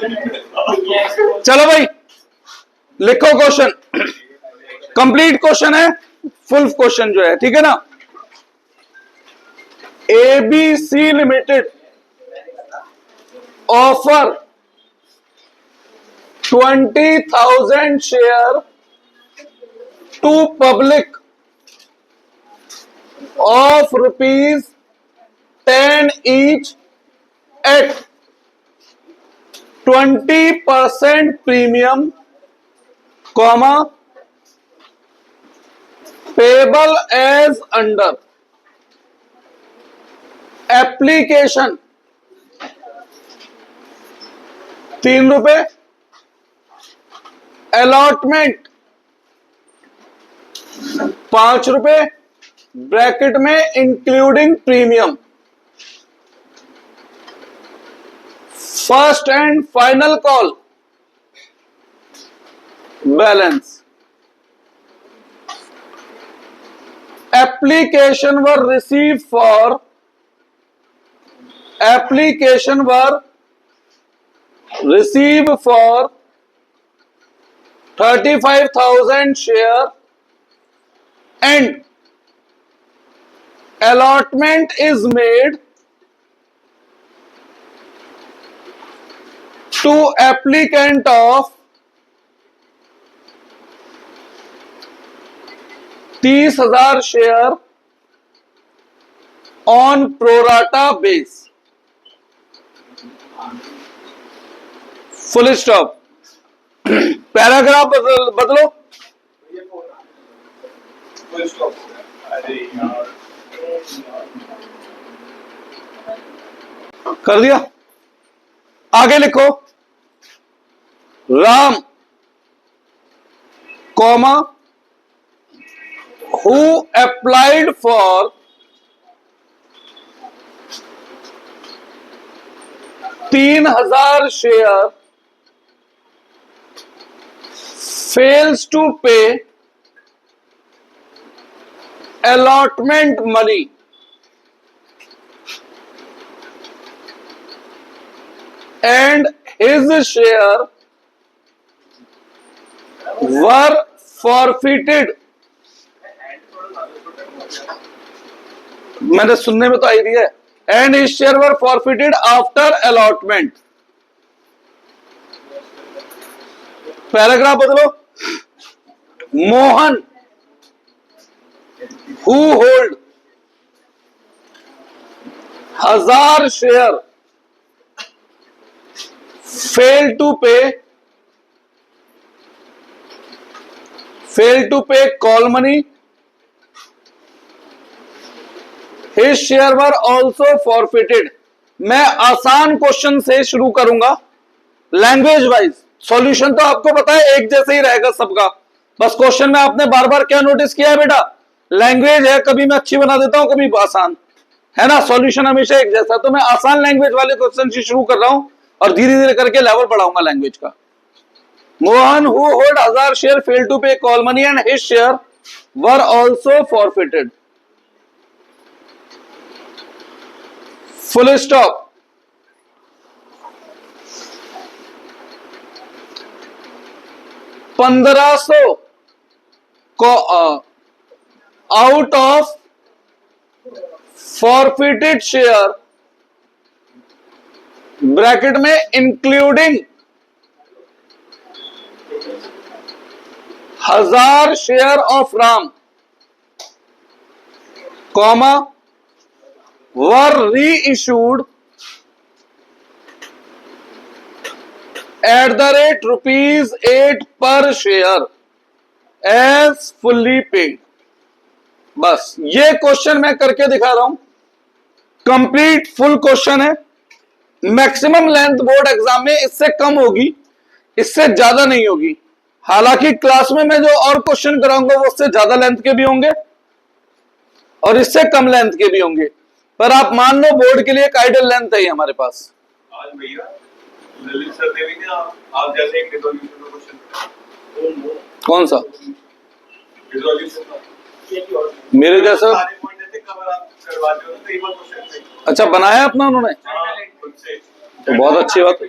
चलो भाई लिखो क्वेश्चन, कंप्लीट क्वेश्चन है, फुल क्वेश्चन जो है, ठीक है ना। ABC limited offer 20,000 share to public of ₹10 each at 20% premium, comma, payable as under. Application ₹3, allotment ₹5, bracket में including premium, first and final call, balance. Application were received for 35,000 share and allotment is made to applicant of 30,000 share on pro rata base, full stop. Paragraph बदलो, कर दिया। आगे लिखो, Ram comma who applied for 3,000 share fails to pay allotment money and his share were forfeited। मैंने सुनने में तो आई रही है, and his share were forfeited after allotment. Paragraph बदलो, Mohan who hold 1,000 share fail to pay call money, His share were also forfeited। मैं आसान क्वेश्चन से शुरू करूंगा, लैंग्वेज वाइज। सॉल्यूशन तो आपको पता है एक जैसे ही रहेगा सबका, बस क्वेश्चन में आपने बार बार क्या नोटिस किया है बेटा, लैंग्वेज है, कभी मैं अच्छी बना देता हूं, कभी आसान, है ना। सॉल्यूशन हमेशा एक जैसा। तो मैं आसान लैंग्वेज वाले क्वेश्चन से शुरू कर रहा हूं और धीरे धीरे करके लेवल बढ़ाऊंगा लैंग्वेज का। Mohan who hold 1,000 share fail to pay call money and his share were also forfeited, full stop. $1,500 को out of forfeited share, bracket में including 1,000 share of Ram, comma, were reissued at the rate ₹8 per share as fully paid। बस ये question मैं करके दिखा रहा हूं, complete full question है। मैक्सिमम लेंथ बोर्ड एग्जाम में इससे कम होगी, इससे ज्यादा नहीं होगी। हालांकि क्लास में मैं जो और क्वेश्चन कराऊंगा वो उससे ज्यादा लेंथ के भी होंगे और इससे कम लेंथ के भी होंगे, पर आप मान लो बोर्ड के लिए एक आइडियल लेंथ है हमारे पास। आज भैया ललित सर ने भी ना आप जैसे एक रिजोल्यूशन का क्वेश्चन, कौन सा रिजोल्यूशन का, मेरे जैसा सारे पॉइंट ऐसे कवर आप करवाते हो तो एक बार क्वेश्चन। अच्छा बनाया अपना उन्होंने, तो बहुत अच्छी बात है।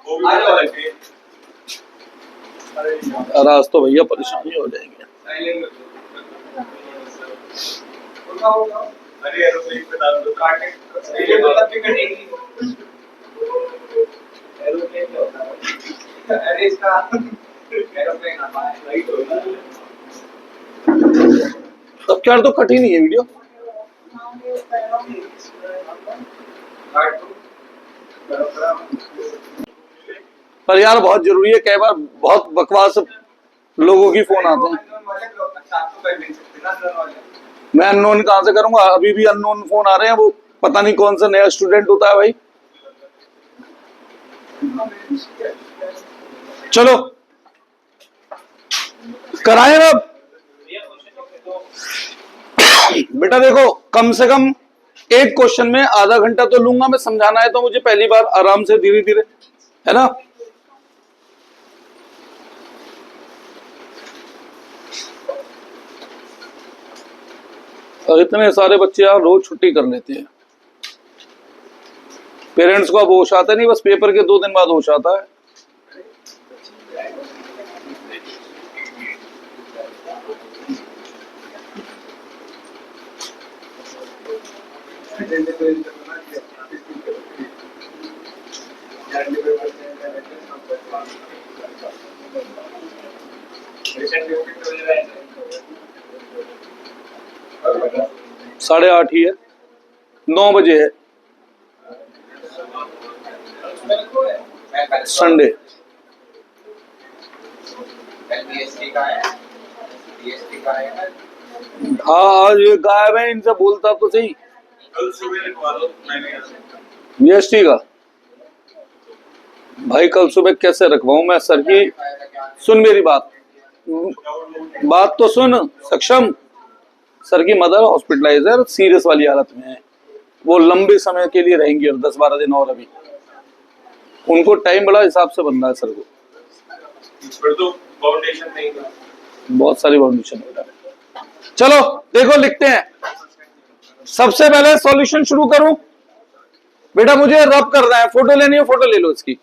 वो भी बता देंगे। और आज तो भैया परेशानी हो जाएगी। अरे एरोप्लेन पे डाल दो काटे ये तो तब भी कटेगी एरोप्लेन क्या होता है अरे इसका एरोप्लेन आता है राइट होगा तब क्या तो कट ही नहीं है वीडियो। पर यार बहुत जरूरी है, कई बार बहुत बकवास लोगों की फोन आते हैं। मैं अननोन कहाँ से करूंगा, अभी भी अननोन फोन आ रहे हैं, वो पता नहीं कौन सा नया स्टूडेंट होता है भाई। चलो कराएं अब बेटा। देखो कम से कम एक क्वेश्चन में आधा घंटा तो लूंगा मैं, समझाना है तो मुझे पहली बार आराम से धीरे धीरे, है ना। और इतने सारे बच्चे यार रोज छुट्टी कर लेते हैं। पेरेंट्स को अब होश आता नहीं, बस पेपर के 2 दिन बाद होश आता है। साढ़े 8 ही है, 9 बजे है संडे। हाँ आज ये गायब है, इनसे बोलता तो सही। कल सुबह लिखवा दो मैंने बीएसटी का भाई कल सुबह कैसे रखवाऊं मैं सर की। सुन मेरी बात तो सुन सक्षम। सर की मदर हॉस्पिटलाइज है, सीरियस वाली हालत में है, वो लंबे समय के लिए रहेंगी और 10-12 दिन और। अभी उनको टाइम बड़ा हिसाब से बनना है सर को। फिर तो फाउंडेशन नहीं था, बहुत सारी फाउंडेशन है। चलो देखो लिखते हैं। सबसे पहले सॉल्यूशन शुरू करूं बेटा, मुझे रब करना है। फोटो लेनी है फोटो ले लो इसकी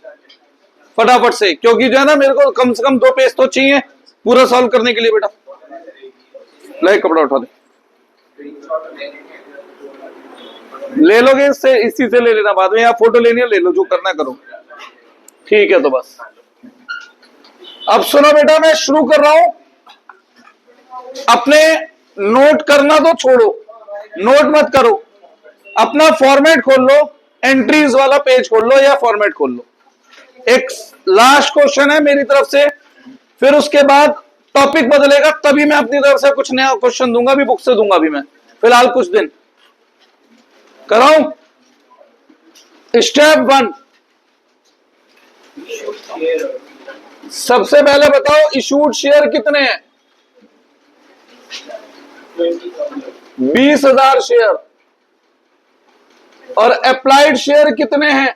फटाफट से, क्योंकि जो है ना मेरे को कम से कम 2 पेज तो चाहिए पूरा सॉल्व करने के लिए। बेटा ले कपड़ा उठा दे, ले लोगे इससे, इसी से ले लेना, बाद में आप फोटो लेनी है ले लो, जो करना करो। ठीक है तो बस अब सुनो बेटा, मैं शुरू कर रहा हूं। अपने नोट करना तो छोड़ो, नोट मत करो, अपना फॉर्मेट खोल लो, एंट्रीज वाला पेज खोल लो या फॉर्मेट खोल लो। एक लास्ट क्वेश्चन है मेरी तरफ से, फिर उसके बाद टॉपिक बदलेगा, तभी मैं अपनी तरफ से कुछ नया क्वेश्चन दूंगा, भी बुक से दूंगा भी मैं फिलहाल कुछ दिन कराऊं। स्टेप 1, सबसे पहले बताओ इशूड शेयर कितने हैं। 20,000 शेयर। और अप्लाइड शेयर कितने हैं?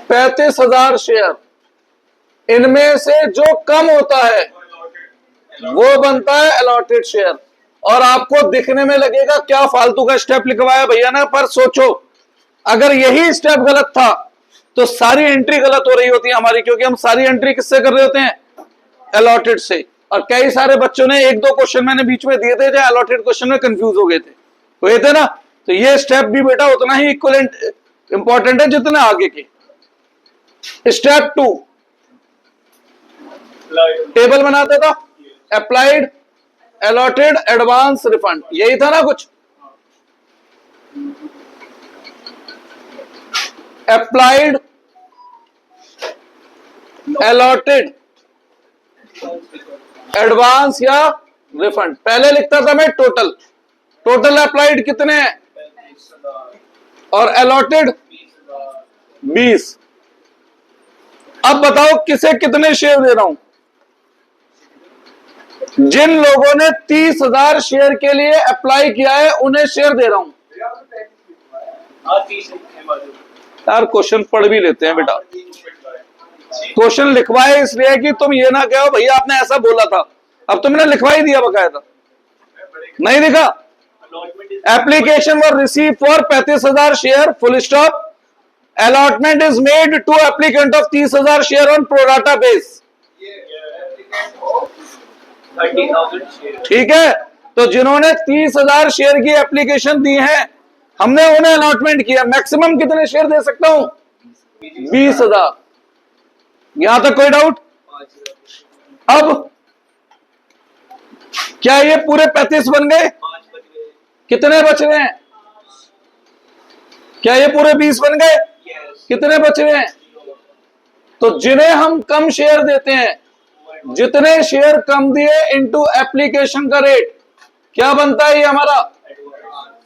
35,000 शेयर। इनमें से जो कम होता है वो बनता है अलॉटेड शेयर। और आपको दिखने में लगेगा क्या फालतू का स्टेप लिखवाया भैया ने, पर सोचो अगर यही स्टेप गलत था तो सारी एंट्री गलत हो रही होती है हमारी, क्योंकि हम सारी एंट्री किससे कर रहे होते हैं? अलॉटेड से। और कई सारे बच्चों ने 1-2 क्वेश्चन मैंने बीच में दिए थे जो अलॉटेड क्वेश्चन में कंफ्यूज हो गए थे ना। तो ये स्टेप भी बेटा उतना ही इक्विवेलेंट इंपॉर्टेंट है जितना आगे के। स्टेप 2 टेबल बनाते था, अप्लाइड, अलॉटेड, एडवांस, रिफंड, यही था ना कुछ। अप्लाइड, अलॉटेड, एडवांस या रिफंड। पहले लिखता था मैं टोटल, टोटल अप्लाइड कितने हैं और अलॉटेड 20। अब बताओ किसे कितने शेयर दे रहा हूं। जिन लोगों ने 30,000 शेयर के लिए अप्लाई किया है उन्हें शेयर दे रहा हूं। यार क्वेश्चन पढ़ भी लेते हैं बेटा, क्वेश्चन लिखवाए इसलिए कि तुम ये ना कहो भैया आपने ऐसा बोला था। अब तुमने लिखवा ही दिया बकायदा, नहीं लिखा application were receive for 35,000 share full stop. Allotment is made to applicant of 30,000 share on pro rata base. 30,000 share. ठीक है, तो जिन्होंने 30,000 शेयर की एप्लीकेशन दी है, हमने उन्हें अलॉटमेंट किया। मैक्सिमम कितने शेयर दे सकता हूं? 20,000। यहां तक कोई डाउट? अब क्या ये पूरे 35 बन गए? कितने बच रहे हैं? क्या ये पूरे 20 बन गए? कितने बच रहे हैं? तो जिन्हें हम कम शेयर देते हैं, जितने शेयर कम दिए इनटू एप्लीकेशन का रेट, क्या बनता है ये हमारा?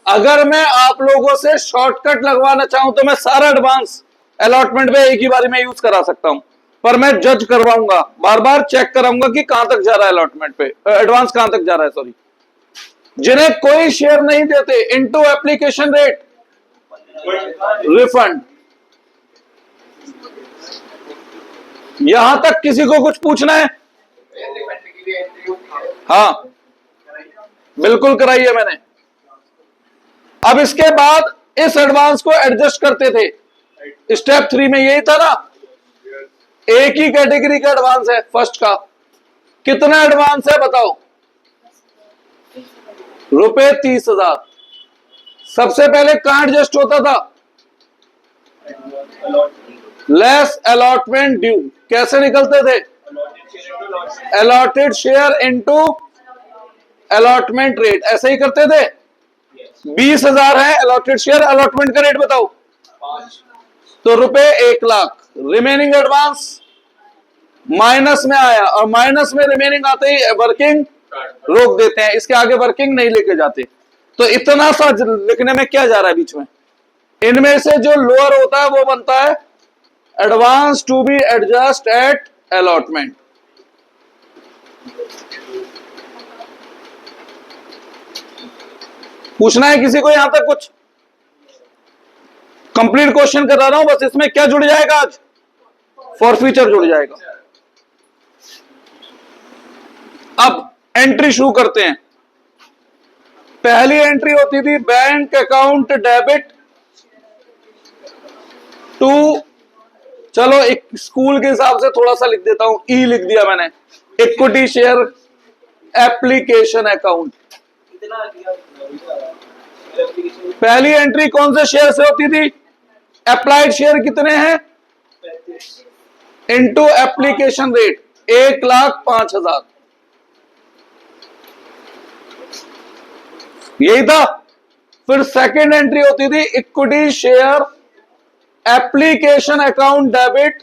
अगर मैं आप लोगों से शॉर्टकट लगवाना चाहूं तो मैं सारा एडवांस अलॉटमेंट पे एक ही बारी में यूज करा सकता हूं, पर मैं जज करवाऊंगा, बार बार चेक कराऊंगा कि कहां तक जा रहा है अलॉटमेंट पे, एडवांस कहां तक जा रहा है, सॉरी। जिन्हें कोई शेयर नहीं देते इनटू एप्लीकेशन रेट, रिफंड। यहां तक किसी को कुछ पूछना है? हाँ, बिल्कुल कराई है मैंने। अब इसके बाद इस एडवांस को एडजस्ट करते थे। स्टेप 3 में यही था ना, एक ही कैटेगरी का एडवांस है, फर्स्ट का। कितना एडवांस है बताओ? रुपए 30,000। सबसे पहले कहां एडजस्ट होता था? Less allotment due. कैसे निकलते थे? Allotted share into allotment rate, ऐसे ही करते थे। 20,000 है अलॉटेड शेयर, अलॉटमेंट का रेट बताओ। तो रुपए 1,00,000। रिमेनिंग एडवांस माइनस में आया, और माइनस में रिमेनिंग आते ही वर्किंग रोक देते हैं, इसके आगे वर्किंग नहीं लेके जाते। तो इतना सा लिखने में क्या जा रहा है बीच में? इनमें से जो लोअर होता है वो बनता है advance to be adjust at allotment. पूछना है किसी को यहां तक कुछ? कंप्लीट क्वेश्चन करा रहा हूं, बस इसमें क्या जुड़ जाएगा आज? फॉरफीचर जुड़ जाएगा। अब एंट्री शुरू करते हैं। पहली एंट्री होती थी बैंक अकाउंट डेबिट टू, चलो एक स्कूल के हिसाब से थोड़ा सा लिख देता हूं, ई लिख दिया मैंने, इक्विटी शेयर एप्लीकेशन अकाउंट। पहली एंट्री कौन से शेयर से होती थी? अप्लाइड शेयर कितने हैं? Into application rate 1,05,000। यही था। फिर सेकंड एंट्री होती थी equity share application account debit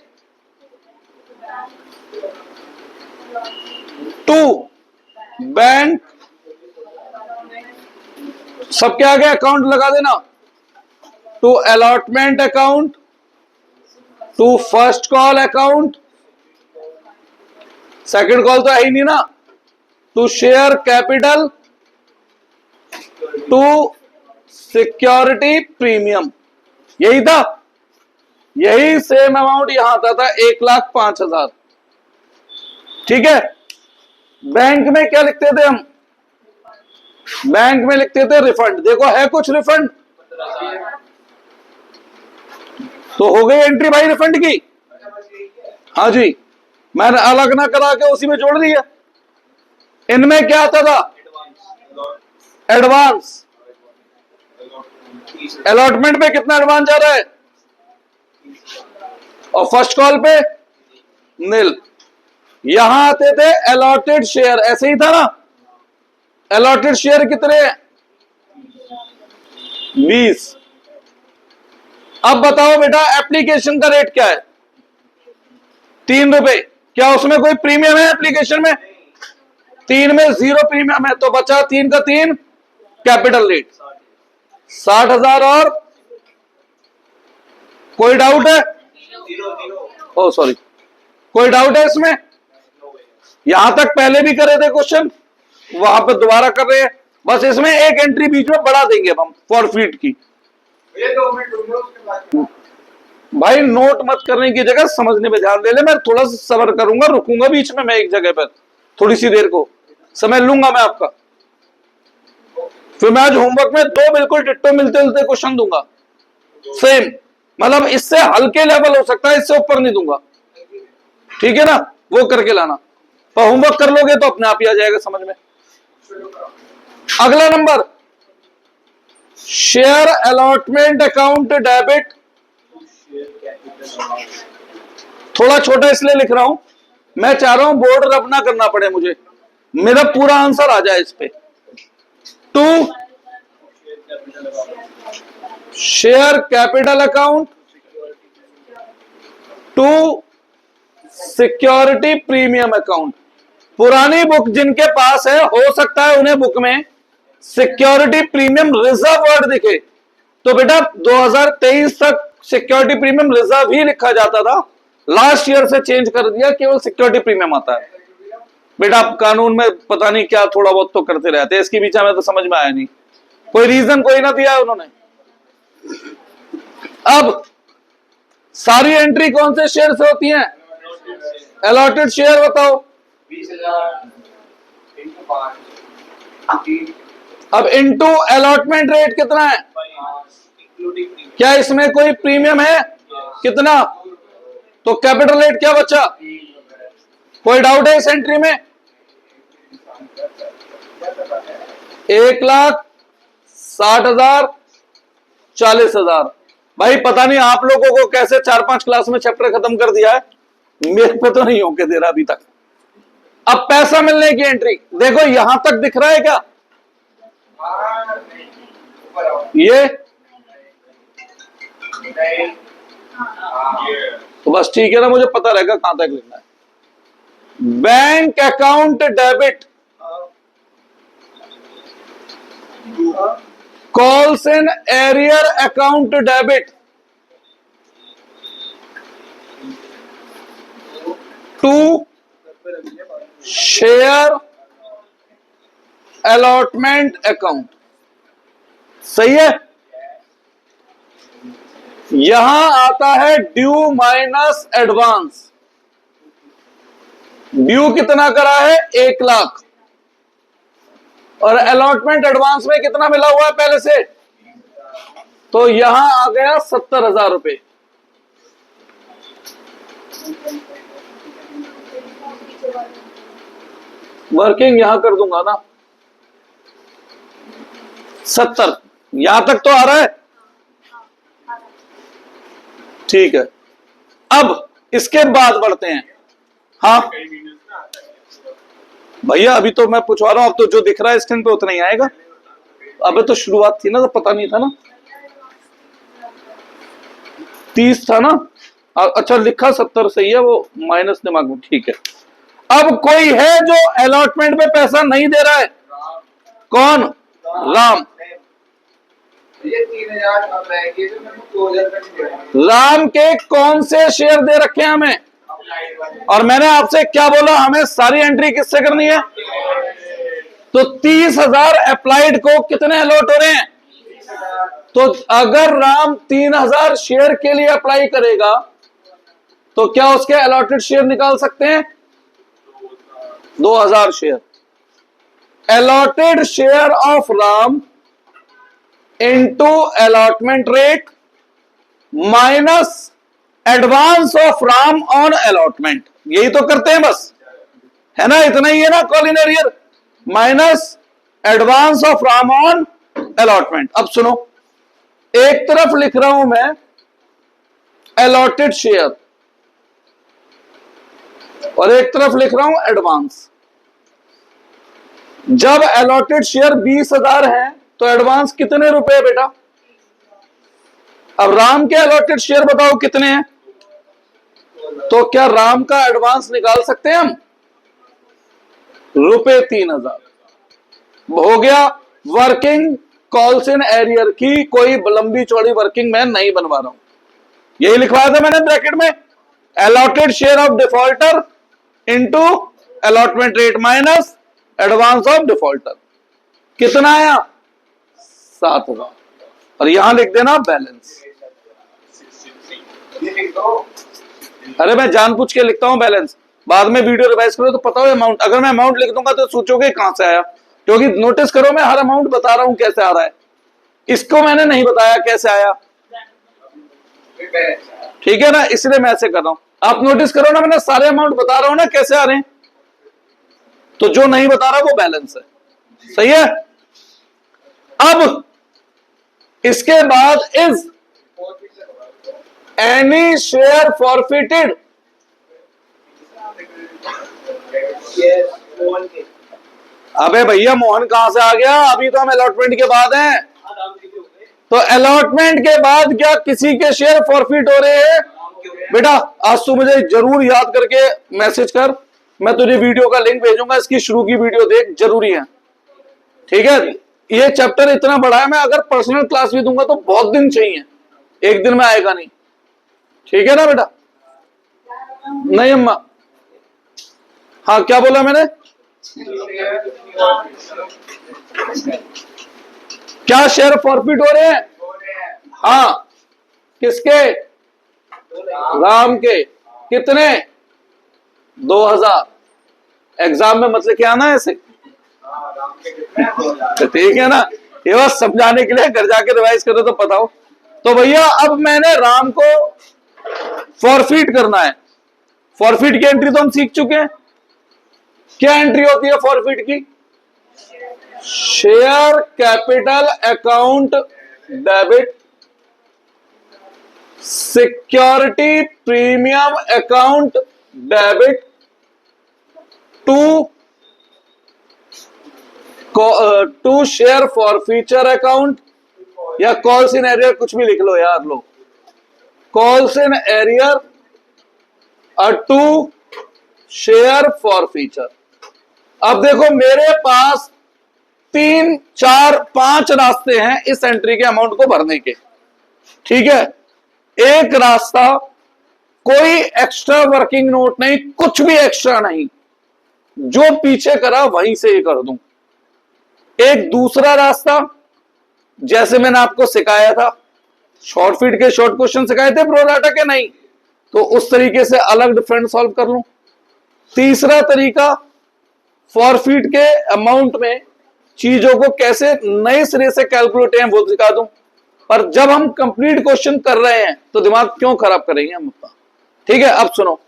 to bank, सबके आगे अकाउंट लगा देना, to allotment account, to first call account, second call तो है ही नहीं ना, to share capital, to security premium. यही था। यही सेम अमाउंट यहां आता था 1,05,000। ठीक है। बैंक में क्या लिखते थे हम? बैंक में लिखते थे रिफंड। देखो है कुछ रिफंड? तो हो गई एंट्री भाई रिफंड की। हाँ जी, मैंने अलग ना करा के उसी में जोड़ दिया। इनमें क्या आता था? एडवांस। अलॉटमेंट पे कितना एडवांस जा रहा है? और फर्स्ट कॉल पे नील। यहां आते थे अलॉटेड शेयर, ऐसे ही था ना। अलॉटेड शेयर कितने? 20। अब बताओ बेटा एप्लीकेशन का रेट क्या है? 3 रुपए। क्या उसमें कोई प्रीमियम है एप्लीकेशन में? 3 में 0 प्रीमियम है, तो बचा 3 का 3 कैपिटल रेट 60,000। और कोई डाउट है? ओ सॉरी, कोई डाउट है इसमें? यहां तक पहले भी करे थे क्वेश्चन, वहां पर दोबारा कर रहे हैं। बस इसमें एक एंट्री बीच में बढ़ा देंगे हम फॉरफीट की। भाई नोट मत करने की जगह समझने में ध्यान दे ले। मैं थोड़ा सा सब्र करूंगा, रुकूंगा बीच में, मैं एक जगह पर थोड़ी सी देर को समय लूंगा मैं आपका। फिर मैं आज होमवर्क में दो बिल्कुल डिट्टो मिलते जुलते क्वेश्चन दूंगा, सेम, मतलब इससे हल्के लेवल हो सकता है, इससे ऊपर नहीं दूंगा, ठीक है ना, वो करके लाना। पर होमवर्क कर लोगे तो अपने आप ही आ जाएगा समझ में। अगला number, share allotment account debit, थोड़ा छोटा इसलिए लिख रहा हूं, मैं चाह रहा हूं बोर्ड रब ना करना पड़े मुझे, मेरा पूरा आंसर आ जाए इस पे। To share capital account, to security premium account. पुरानी बुक जिनके पास है, हो सकता है उन्हें बुक में सिक्योरिटी प्रीमियम रिजर्व वर्ड दिखे, तो बेटा 2023 तक सिक्योरिटी प्रीमियम रिजर्व ही लिखा जाता था, लास्ट ईयर से चेंज कर दिया, केवल सिक्योरिटी प्रीमियम आता है। बेटा कानून में पता नहीं क्या थोड़ा बहुत तो करते रहते हैं, इसके बीच में तो समझ में आया नहीं, कोई रीजन कोई ना दिया है उन्होंने। अब सारी एंट्री कौन से शेयर से होती है? अलॉटेड शेयर बताओ। 20,000 into 5 अब इनटू अलॉटमेंट रेट कितना है? including premium. क्या इसमें कोई प्रीमियम है? कितना? तो कैपिटल रेट क्या बचा? कोई डाउट है इस एंट्री में? 1,60,000 40,000। भाई पता नहीं आप लोगों को कैसे 4-5 क्लास में चैप्टर खत्म कर दिया है, मेरे पे तो नहीं होके दे रहा अभी तक। अब पैसा मिलने की एंट्री देखो, यहां तक दिख रहा है क्या? ये तो बस ठीक है ना, मुझे पता रहेगा कहां तक लिखना है। Bank account debit, calls in arrear account debit, to share allotment account. सही है। यहां आता है ड्यू माइनस एडवांस। ड्यू कितना करा है? 1,00,000, और अलॉटमेंट एडवांस में कितना मिला हुआ है पहले से? तो यहां आ गया 70,000 रुपए। वर्किंग यहां कर दूंगा ना, 70 यहां तक तो आ रहा है, ठीक है। अब इसके बाद बढ़ते हैं। हाँ भैया अभी तो मैं पूछवा रहा हूं, अब तो जो दिख रहा है स्क्रीन पे उतना ही आएगा। अबे तो शुरुआत थी ना, तो पता नहीं था ना, 30 था ना। अच्छा लिखा 70 सही है, वो माइनस दिमाग में, ठीक है। अब कोई है जो अलॉटमेंट पे पैसा नहीं दे रहा है? कौन? राम। ये 3,000 अब रहेंगे तो मैं 2,000 तक दे रहा हूं। राम के कौन से शेयर दे रखे हैं हमें? और मैंने आपसे क्या बोला, हमें सारी एंट्री किससे करनी है? तो 30,000 अप्लाइड को कितने अलॉट हो रहे हैं? तो अगर राम 3,000 शेयर के लिए अप्लाई करेगा तो क्या उसके अलॉटेड शेयर निकाल सकते हैं? 2,000 share. Allotted share of Ram into allotment rate minus advance of Ram on allotment, यही तो करते हैं बस, है ना, इतना ही है ना calls in arrear, minus advance of Ram on allotment. अब सुनो, एक तरफ लिख रहा हूं मैं अलॉटेड शेयर और एक तरफ लिख रहा हूं एडवांस। जब अलॉटेड शेयर 20,000 है तो एडवांस कितने रुपए बेटा? अब राम के अलॉटेड शेयर बताओ कितने हैं? तो क्या राम का एडवांस निकाल सकते हैं हम? रुपए 3,000 हो गया। वर्किंग कॉल्स इन एरियर की कोई लंबी चौड़ी वर्किंग मैं नहीं बनवा रहा हूं, यही लिखवाया था मैंने ब्रैकेट में, allotted share of defaulter into allotment rate minus advance of defaulter. कितना आया? 7,000। और यहां लिख देना बैलेंस। अरे मैं जानबूझ के लिखता हूं बैलेंस, बाद में वीडियो रिवाइज करो तो पता हो अमाउंट। अगर मैं अमाउंट लिख दूंगा तो सोचोगे कहां से आया, क्योंकि नोटिस करो मैं हर अमाउंट बता रहा हूं कैसे आ रहा है, इसको मैंने नहीं बताया कैसे आया, ठीक है ना, इसलिए मैं ऐसे कर रहा हूं। आप नोटिस करो ना, मैंने सारे अमाउंट बता रहा हूं ना कैसे आ रहे हैं, तो जो नहीं बता रहा वो बैलेंस है, सही है। अब इसके बाद इज एनी शेयर फॉरफिटेड, अबे भैया मोहन कहां से आ गया, अभी तो हम अलॉटमेंट के बाद हैं। तो अलॉटमेंट के बाद क्या किसी के शेयर फॉरफिट हो रहे हैं? बेटा आज तू मुझे जरूर याद करके मैसेज कर, मैं तुझे वीडियो का लिंक भेजूंगा, इसकी शुरू की वीडियो देख, जरूरी है, ठीक है। ये चैप्टर इतना बड़ा है, मैं अगर पर्सनल क्लास भी दूंगा तो बहुत दिन चाहिए, एक दिन में आएगा नहीं, ठीक है ना बेटा। नहीं अम्मा, हाँ क्या बोला मैंने, क्या शेयर फॉरफिट हो रहे हैं? हाँ किसके? राम के। कितने? 2000। एग्जाम में मतलब क्या आना है ऐसे, ठीक है ना, ये बस समझाने के लिए, घर जाके रिवाइज करो तो पता हो। तो भैया अब मैंने राम को फॉरफिट करना है, फॉरफिट की एंट्री तो हम सीख चुके हैं, क्या एंट्री होती है फॉरफिट की? Share capital account debit, security premium account debit to share forfeiture account, या कॉल्स इन एरियर, कुछ भी लिख लो यार लोग, calls in arrear to share forfeiture. अब देखो मेरे पास 3, 4, 5 रास्ते हैं इस एंट्री के अमाउंट को भरने के, ठीक है। एक रास्ता कोई एक्स्ट्रा वर्किंग नोट नहीं, कुछ भी एक्स्ट्रा नहीं, जो पीछे करा वहीं से ये कर दूं। एक दूसरा रास्ता जैसे मैंने आपको सिखाया था, शॉर्ट फीट के शॉर्ट क्वेश्चन सिखाए थे प्रोराटा के, नहीं तो उस तरीके से अलग डिफरेंट सॉल्व कर लूं। तीसरा तरीका फॉरफिट के अमाउंट में चीजों को कैसे नए सिरे से कैलकुलेट है वो सिखा दूं, पर जब हम कंप्लीट क्वेश्चन कर रहे हैं तो दिमाग क्यों खराब करेंगे हम अपना, ठीक है। अब सुनो,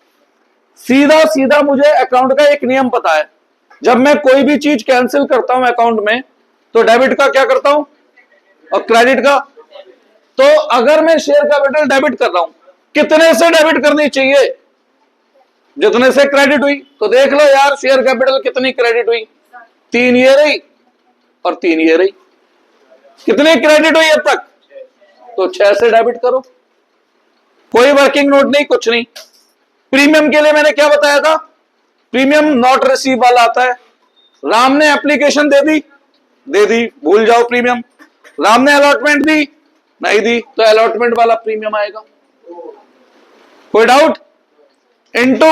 सीधा सीधा मुझे अकाउंट का एक नियम पता है, जब मैं कोई भी चीज कैंसिल करता हूं अकाउंट में तो डेबिट का क्या करता हूं और क्रेडिट का। तो अगर मैं शेयर कैपिटल डेबिट कर रहा हूं, कितने से डेबिट करनी चाहिए? जितने से क्रेडिट हुई। तो देख लो यार शेयर कैपिटल कितनी क्रेडिट हुई, 3 ये रही और 3 ये रही, कितनी क्रेडिट हुई अब तक? तो 6 से डेबिट करो, कोई वर्किंग नोट नहीं, कुछ नहीं। प्रीमियम के लिए मैंने क्या बताया था, प्रीमियम नॉट रिसीव वाला आता है। राम ने एप्लीकेशन दे दी, भूल जाओ प्रीमियम। राम ने अलॉटमेंट दी, नहीं दी, तो अलॉटमेंट वाला प्रीमियम आएगा। कोई डाउट? इनटू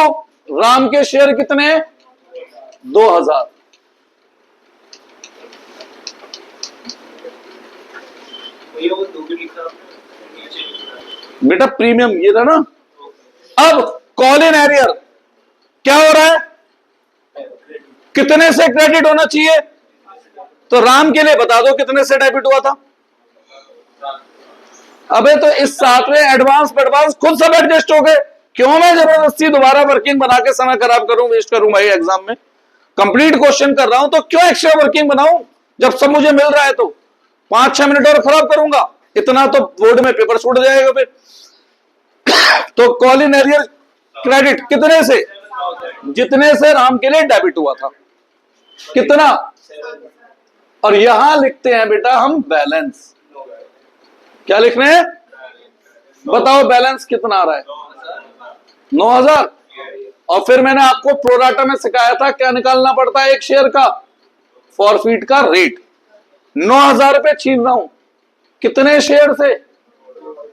राम के शेयर कितने हैं? 2000। बेटा प्रीमियम ये था ना। अब कॉल इन एरियर क्या हो रहा है, कितने से क्रेडिट होना चाहिए? तो राम के लिए बता दो कितने से डेबिट हुआ था। अबे तो इस 7वें एडवांस खुद सब एडजस्ट हो गए, क्यों मैं जबरदस्ती दोबारा वर्किंग बना के समय खराब करूं, वेस्ट करूं भाई एग्जाम में। कंप्लीट क्वेश्चन कर रहा हूं तो क्यों एक्स्ट्रा वर्किंग बनाऊं, जब सब मुझे मिल रहा है। तो 5-6 मिनट और खराब करूंगा, इतना तो बोर्ड में पेपर छूट जाएगा फिर। तो कॉल इन एरियर क्रेडिट कितने से? जितने से राम के लिए डेबिट हुआ था, कितना। और यहां लिखते हैं बेटा हम बैलेंस। क्या लिख रहे हैं बताओ, बैलेंस कितना आ रहा है? 9000। और फिर मैंने आपको प्रोराटा में सिखाया था क्या निकालना पड़ता है एक शेयर का, फॉरफीट का रेट। 9000 रुपए छीन रहा हूं, कितने शेयर से?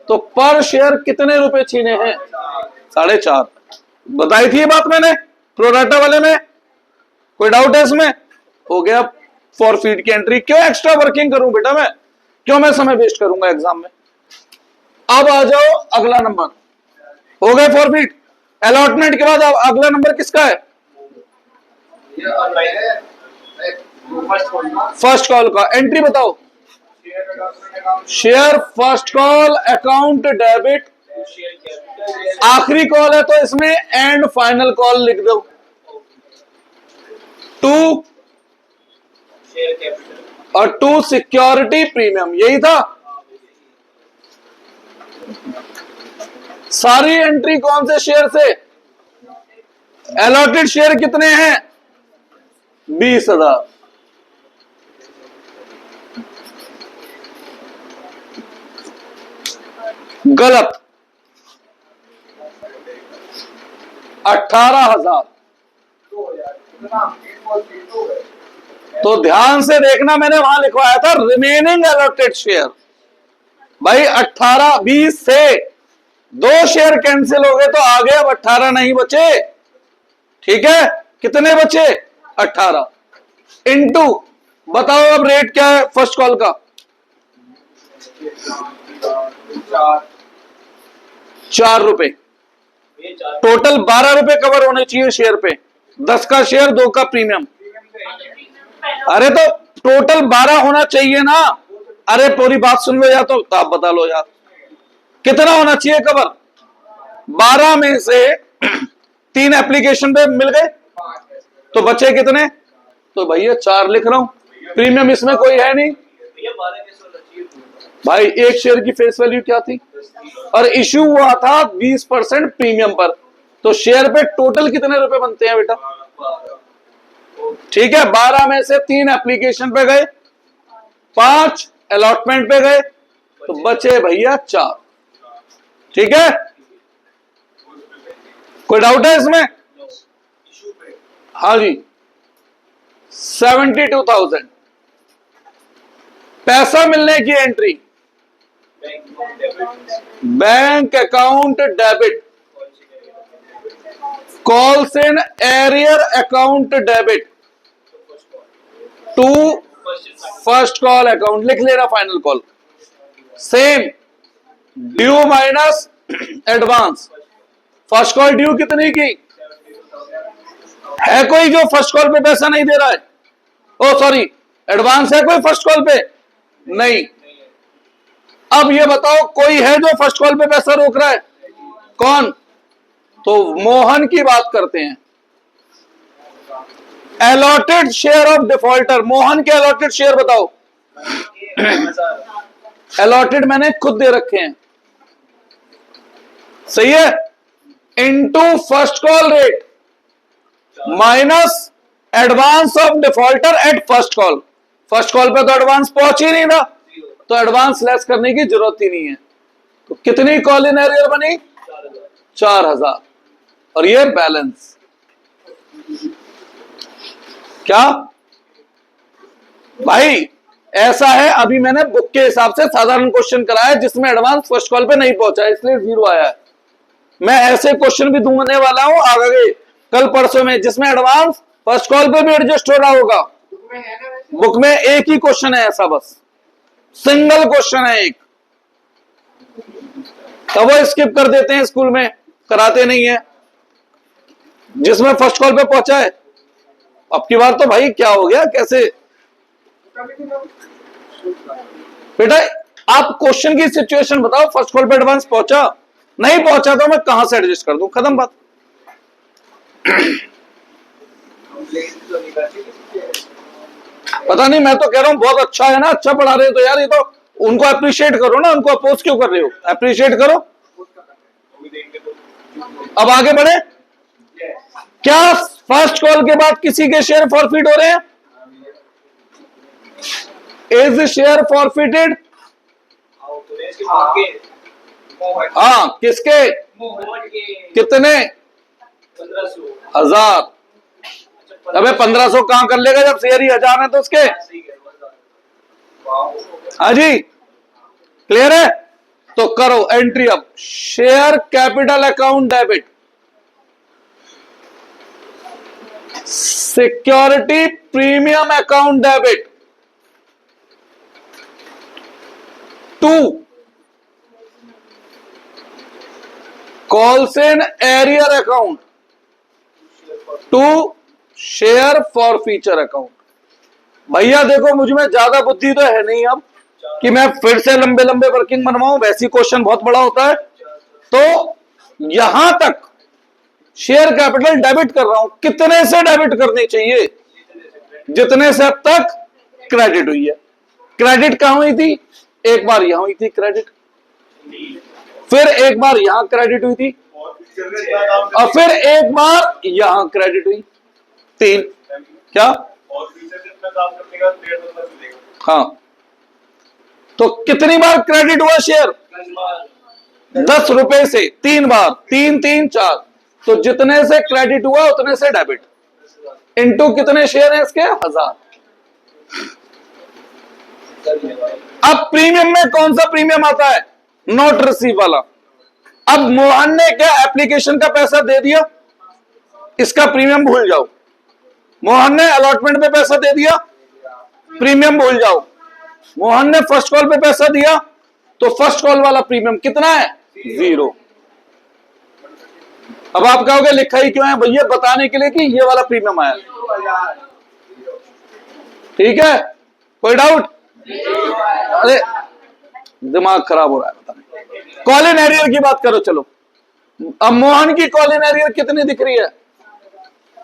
तो पर शेयर कितने रुपए छीने हैं? 4.5। बताई थी ये बात मैंने प्रोराटा वाले में, कोई डाउट है इसमें? हो गया फॉरफीट की एंट्री। क्यों एक्स्ट्रा वर्किंग करूं बेटा मैं, क्यों मैं समय वेस्ट करूंगा एग्जाम में। अब आ जाओ अगला नंबर, हो गए फॉरफीट। अलॉटमेंट के बाद अब अगला नंबर किसका है? फर्स्ट खोलना फर्स्ट कॉल का एंट्री बताओ। Share account share first call account debit, share capital आखिरी कॉल है तो इसमें एंड फाइनल कॉल लिख दो। टू शेयर कैपिटल और टू सिक्योरिटी प्रीमियम, यही था। सारी एंट्री कौन से शेयर से? अलॉटेड शेयर कितने हैं? 20,000। गलत। 18,000। 2000 कितना 1.2 है। तो ध्यान से देखना, मैंने वहां लिखवाया था रिमेनिंग अलॉटेड शेयर। भाई 18, 20 से 2 शेयर कैंसिल हो गए तो आगे अब 18 नहीं बचे। ठीक है, कितने बचे? 18 इंटू, बताओ अब रेट क्या है फर्स्ट कॉल का? 4 रुपए। ये 4 टोटल 12 रुपए कवर होने चाहिए शेयर पे। 10 का शेयर, 2 का प्रीमियम। अरे तो टोटल 12 होना चाहिए ना। अरे पूरी बात सुन लो या तो आप बता लो यार, कितना होना चाहिए कवर? 12 में से 3 एप्लीकेशन पे मिल गए तो बचे कितने? तो भैया 4 लिख रहा हूं, प्रीमियम इसमें कोई है नहीं। भैया 12 कैसे होना चाहिए? भाई एक शेयर की फेस वैल्यू क्या थी और इश्यू हुआ था 20% प्रीमियम पर, तो शेयर पे टोटल कितने रुपए बनते हैं बेटा? ठीक है, 12 में से 3 एप्लीकेशन पे गए, 5 अलॉटमेंट पे गए, तो बचे भैया 4। ठीक है, कोई डाउट है इसमें? इशू पे हाँ जी। 72,000 पैसा मिलने की entry. Bank debit bank account debit, calls in arrear account debit to first call account, लिख लेना final call. Same due minus advance. First call due कितनी की है? कोई जो फर्स्ट कॉल पे पैसा नहीं दे रहा है? ओ सॉरी, एडवांस है कोई फर्स्ट कॉल पे? नहीं। अब ये बताओ कोई है जो फर्स्ट कॉल पे पैसा रोक रहा है? कौन? तो मोहन की बात करते हैं। Allotted share of defaulter, Mohan के अलॉटेड शेयर बताओ। अलॉटेड मैंने खुद दे रखे हैं, सही है। Into first call rate minus advance of defaulter at first call. First call पे तो एडवांस पहुंच ही नहीं था, तो एडवांस लेस करने की जरूरत ही नहीं है। तो कितनी कॉल इन एरियर बनी? 4,000। और ये बैलेंस क्या भाई? ऐसा है, अभी मैंने बुक के हिसाब से साधारण क्वेश्चन कराया जिसमें एडवांस फर्स्ट कॉल पे नहीं पहुंचा, इसलिए 0 आया है। मैं ऐसे क्वेश्चन भी दूंगा वाला हूं आगे कल परसों में, जिसमें एडवांस फर्स्ट कॉल पे भी एडजस्ट हो रहा होगा। में है ना वैसे? बुक में एक ही क्वेश्चन है ऐसा, बस सिंगल क्वेश्चन है एक, तब वो स्किप कर देते हैं, स्कूल में कराते नहीं है, जिसमें फर्स्ट कॉल पे पहुंचा है। अब की बार तो भाई क्या हो गया, कैसे बेटा? आप क्वेश्चन की सिचुएशन बताओ, फर्स्ट कॉल पे एडवांस पहुंचा, नहीं पहुंचा तो मैं कहां से एडजस्ट कर दूं, खत्म बात। पता नहीं, मैं तो कह रहा हूं बहुत अच्छा है ना, अच्छा पढ़ा रहे हो तो यार ये तो उनको अप्रिशिएट करो ना, उनको अपोज क्यों कर रहे हो? अप्रिशिएट करो। अब आगे बढ़े। क्या फर्स्ट कॉल के बाद किसी के शेयर फॉरफिट हो रहे हैं? Is share forfeited? हाँ, किसके? कितने? 1,000। अबे 1,500 कहां कर लेगा जब शेयर ही 1,000 है तो उसके। हाँ जी, क्लियर है? तो करो एंट्री। अब share capital account debit, security premium account debit to calls in arrear account to share forfeiture account. भैया देखो मुझ में ज्यादा बुद्धि तो है नहीं अब कि मैं फिर से लंबे लंबे वर्किंग बनवाऊं, वैसी क्वेश्चन बहुत बड़ा होता है। तो यहां तक शेयर कैपिटल डेबिट कर रहा हूं, कितने से डेबिट करनी चाहिए? जितने से अब तक क्रेडिट हुई है। क्रेडिट कहां हुई थी? एक बार यहां हुई थी क्रेडिट, फिर एक बार यहां क्रेडिट हुई थी, और फिर एक बार यहां क्रेडिट हुई। 3 क्या? और फ्यूचर के इसमें काम करने का 1.5 मिलेगा। हाँ, तो कितनी बार क्रेडिट हुआ शेयर? 10 रुपए से 3 बार, 3 3 4। तो जितने से क्रेडिट हुआ उतने से डेबिट, इनटू कितने शेयर हैं इसके? 1000। अब प्रीमियम में कौन सा प्रीमियम आता है? नॉट रिसीव वाला। अब मोहन ने क्या एप्लीकेशन का पैसा दे दिया, इसका प्रीमियम भूल जाओ। मोहन ने अलॉटमेंट पे पैसा दे दिया, प्रीमियम भूल जाओ। मोहन ने फर्स्ट कॉल पे पैसा दिया, तो फर्स्ट कॉल वाला प्रीमियम कितना है? 0। अब आप कहोगे लिखा ही क्यों है भैया? बताने के लिए कि ये वाला प्रीमियम आया। ठीक है, कोई डाउट? अरे दिमाग खराब हो रहा है, बताने। कॉलिन एरियर की बात करो, चलो। अब मोहन की कॉलिन एरियर कितनी दिख रही है?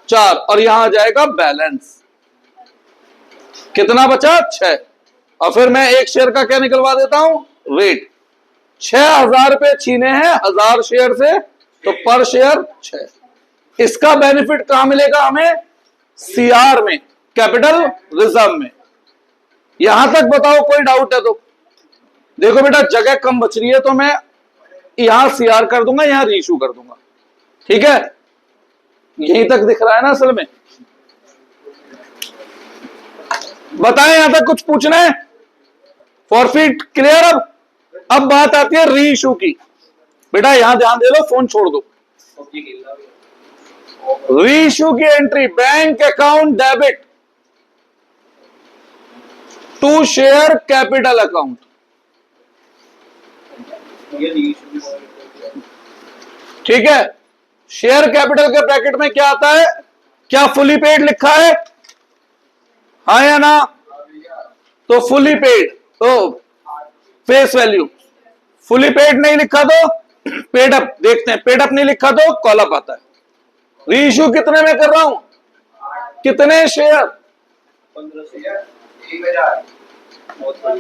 4, और यहां आ जाएगा बैलेंस। कितना बचा? 6। और फिर मैं एक शेयर का क्या निकलवा देता हूं? रेट। 6000 रुपए छीने हैं 1000 शेयर से, तो पर शेयर 6। इसका बेनिफिट कहां मिलेगा हमें? सीआर में, कैपिटल रिजर्व में। यहां तक बताओ कोई डाउट है तो? देखो बेटा, जगह कम बच रही है तो मैं यहां सीआर कर दूंगा, यहां रीइश्यू कर दूंगा। ठीक है, यहीं तक दिख रहा है ना असल में? बताएं, यहां तक कुछ पूछना है? Forfeit clear? अब बात आती है रीइश्यू की। बेटा यहां ध्यान दे लो, फोन छोड़ दो। रीइश्यू की entry, bank account debit to share capital account. ठीक है, शेयर कैपिटल के ब्रैकेट में क्या आता है? क्या फुली पेड लिखा है? हाँ या ना? तो फुली पेड, तो फेस वैल्यू। फुली पेड नहीं लिखा तो पेड अप। देखते हैं, पेड अप नहीं लिखा तो कॉल अप आता है। रीइश्यू कितने में कर रहा हूं? कितने शेयर? 15 शेयर 1000।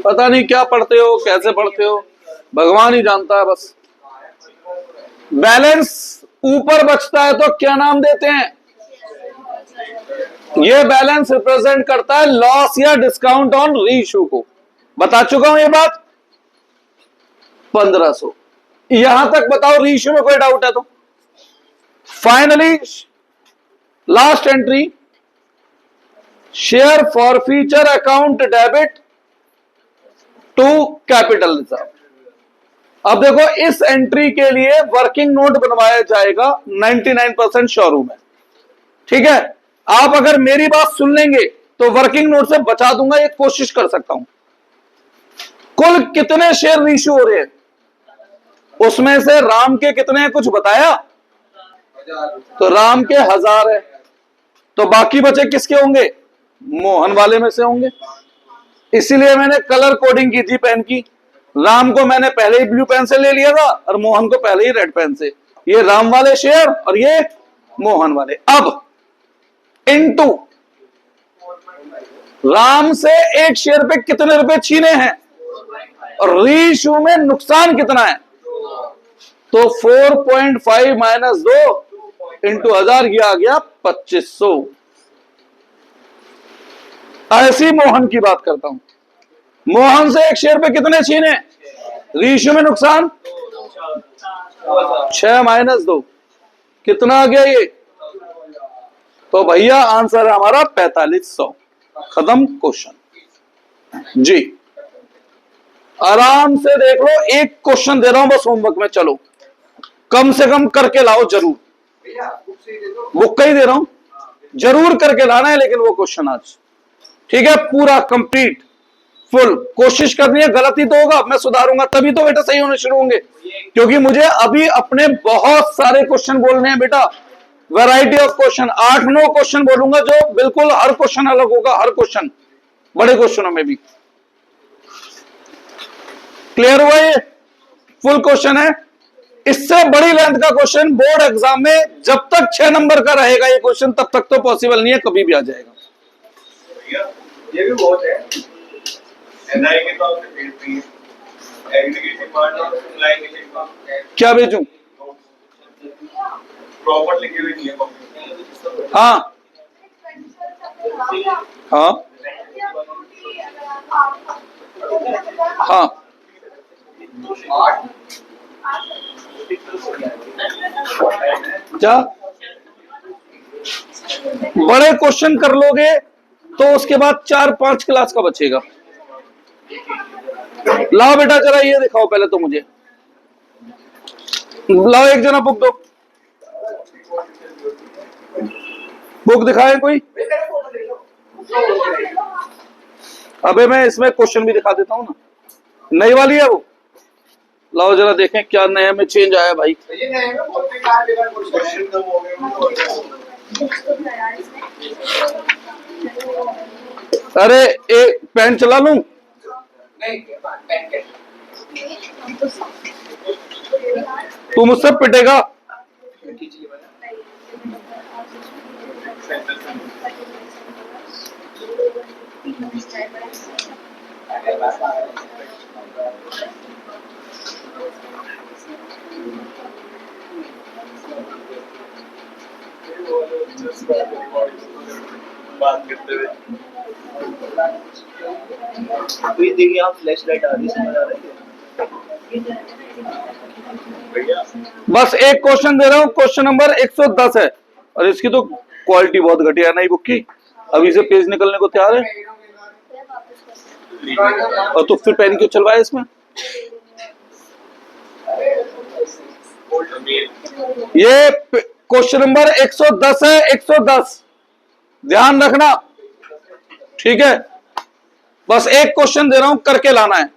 पता नहीं क्या पढ़ते हो, कैसे पढ़ते हो, भगवान ही जानता है बस। बैलेंस ऊपर बचता है तो क्या नाम देते हैं? ये बैलेंस रिप्रेजेंट करता है लॉस या डिस्काउंट ऑन रीइश्यू को। बता चुका हूं ये बात। 1500। यहां तक बताओ, रीइश्यू में कोई डाउट है तो? Finally last entry, share forfeiture account debit to capital reserve. अब देखो, इस एंट्री के लिए वर्किंग नोट बनवाया जाएगा 99% श्योर हूं मैं। ठीक है, आप अगर मेरी बात सुन लेंगे तो वर्किंग नोट से बचा दूंगा, ये कोशिश कर सकता हूं। कुल कितने शेयर रीइश्यू हो रहे हैं? उसमें से राम के कितने हैं कुछ बताया? तो राम के 1000 है, तो बाकी बचे किसके होंगे? मोहन वाले में से होंगे। इसीलिए मैंने कलर कोडिंग की थी पेन की। राम को मैंने पहले ही ब्लू पेन से ले लिया था और मोहन को पहले ही रेड पेन से। ये राम वाले शेयर और ये मोहन वाले। अब इनटू राम से एक शेयर पे कितने रुपए छीने हैं और रीइश्यू में नुकसान कितना है? तो 4.5 माइनस 2 इंटू 1000, ये आ गया 2500। ऐसी मोहन की बात करता हूं। मोहन से एक शेयर पे कितने छीने? रीइश्यू में नुकसान 6 माइनस 2, कितना आ गया ये? तो भैया आंसर है हमारा 4500। खत्म क्वेश्चन जी। आराम से देख लो, एक क्वेश्चन दे रहा हूं बस होमवर्क में, चलो कम से कम करके लाओ जरूर। बुक का ही दे रहा हूं, जरूर करके लाना है लेकिन वो क्वेश्चन आज। ठीक है, पूरा कंप्लीट फुल कोशिश करनी है। गलती तो होगा, मैं सुधारूंगा, तभी तो बेटा सही होने शुरू होंगे। क्योंकि मुझे अभी अपने बहुत सारे क्वेश्चन बोलने हैं बेटा, वैरायटी ऑफ क्वेश्चन। 8-9 क्वेश्चन बोलूंगा जो बिल्कुल हर क्वेश्चन अलग होगा, हर क्वेश्चन। बड़े क्वेश्चनों में भी। क्लियर हुआ? ये फुल क्वेश्चन है। इससे बड़ी लेंथ का क्वेश्चन बोर्ड एग्जाम में जब तक 6 नंबर का रहेगा ये क्वेश्चन तब तक तो पॉसिबल नहीं है, कभी भी आ जाएगा। भैया ये भी बहुत है। एनआई के तो आपसे भेज दिए, एग्रीगेशन पार्ट और लाइन के पार्ट क्या भेजूं? प्रॉपर लिखे हुए नहीं है कॉपी। हाँ हाँ हाँ, 8 क्या बड़े क्वेश्चन कर लोगे तो उसके बाद 4-5 क्लास का बचेगा। लाओ बेटा जरा ये दिखाओ पहले तो मुझे, लाओ एक जना बुक दो, बुक दिखाए कोई। अबे मैं इसमें क्वेश्चन भी दिखा देता हूँ ना, नई वाली है वो। लाओ जरा देखें क्या नए में चेंज आया भाई। ये नहीं है, बहुत बेकार बेकार क्वेश्चन क्वेश्चन कम हो गए अरे एक पेन चला लूं? नहीं पेन के तू मुझसे पिटेगा। बात करते हुए। तो ये देखिए आप फ्लैश लाइट आ रही है, समझ आ रही है? भैया बस एक क्वेश्चन दे रहा हूं, क्वेश्चन नंबर 110 है और इसकी तो क्वालिटी बहुत घटिया है नई बुक की। अभी से पेज निकलने को तैयार है और तो फिर पेन क्यों चलवाया इसमें? ये क्वेश्चन नंबर 110 है, 110 ध्यान रखना, ठीक है? बस एक क्वेश्चन दे रहा हूं, करके लाना है।